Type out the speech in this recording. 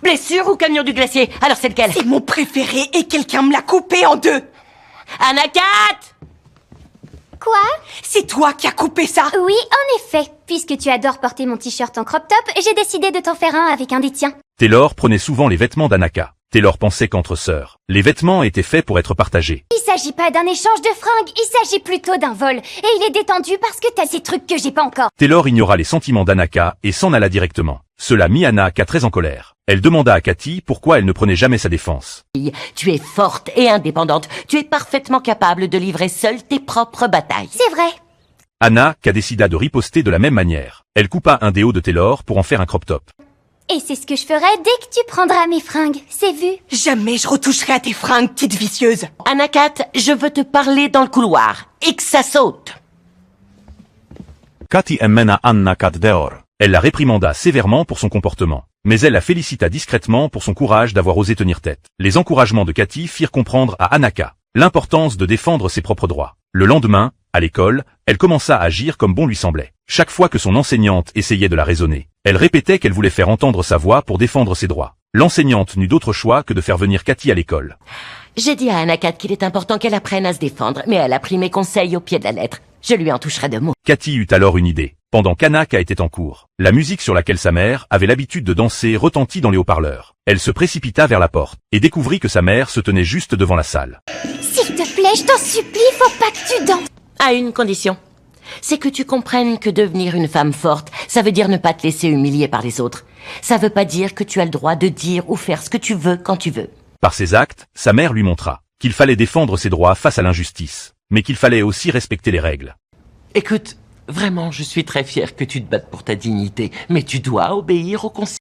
blessure ou camion du glacier? Alors c'est lequel? C'est mon préféré et quelqu'un me l'a coupé en deux. Anakat! Quoi? C'est toi qui as coupé ça. Oui, en effet. Puisque tu adores porter mon t-shirt en crop top, j'ai décidé de t'en faire un avec un des tiens. Taylor prenait souvent les vêtements d'Anaka. Taylor pensait qu'entre sœurs, les vêtements étaient faits pour être partagés. Il s'agit pas d'un échange de fringues, il s'agit plutôt d'un vol. Et il est détendu parce que t'as ces trucs que j'ai pas encore. Taylor ignora les sentiments d'Anaka et s'en alla directement. Cela mit Anaka très en colère. Elle demanda à Cathy pourquoi elle ne prenait jamais sa défense. Tu es forte et indépendante. Tu es parfaitement capable de livrer seule tes propres batailles. C'est vrai. Anaka décida de riposter de la même manière. Elle coupa un des hauts de Taylor pour en faire un crop top. Et c'est ce que je ferai dès que tu prendras mes fringues, c'est vu. Jamais je retoucherai à tes fringues, petite vicieuse. Anakat, je veux te parler dans le couloir. Et que ça saute. Cathy emmena Anaka dehors. Elle la réprimanda sévèrement pour son comportement. Mais elle la félicita discrètement pour son courage d'avoir osé tenir tête. Les encouragements de Cathy firent comprendre à Anaka l'importance de défendre ses propres droits. Le lendemain, à l'école, elle commença à agir comme bon lui semblait. Chaque fois que son enseignante essayait de la raisonner, elle répétait qu'elle voulait faire entendre sa voix pour défendre ses droits. L'enseignante n'eut d'autre choix que de faire venir Cathy à l'école. J'ai dit à Anakat qu'il est important qu'elle apprenne à se défendre, mais elle a pris mes conseils au pied de la lettre. Je lui en toucherai 2 mots. Cathy eut alors une idée. Pendant qu'Anaka était en cours, la musique sur laquelle sa mère avait l'habitude de danser retentit dans les haut-parleurs. Elle se précipita vers la porte et découvrit que sa mère se tenait juste devant la salle. S'il te plaît, je t'en supplie, faut pas que tu danses. À une condition. C'est que tu comprennes que devenir une femme forte, ça veut dire ne pas te laisser humilier par les autres. Ça veut pas dire que tu as le droit de dire ou faire ce que tu veux quand tu veux. Par ses actes, sa mère lui montra qu'il fallait défendre ses droits face à l'injustice, mais qu'il fallait aussi respecter les règles. Écoute, vraiment, je suis très fier que tu te battes pour ta dignité, mais tu dois obéir aux consignes.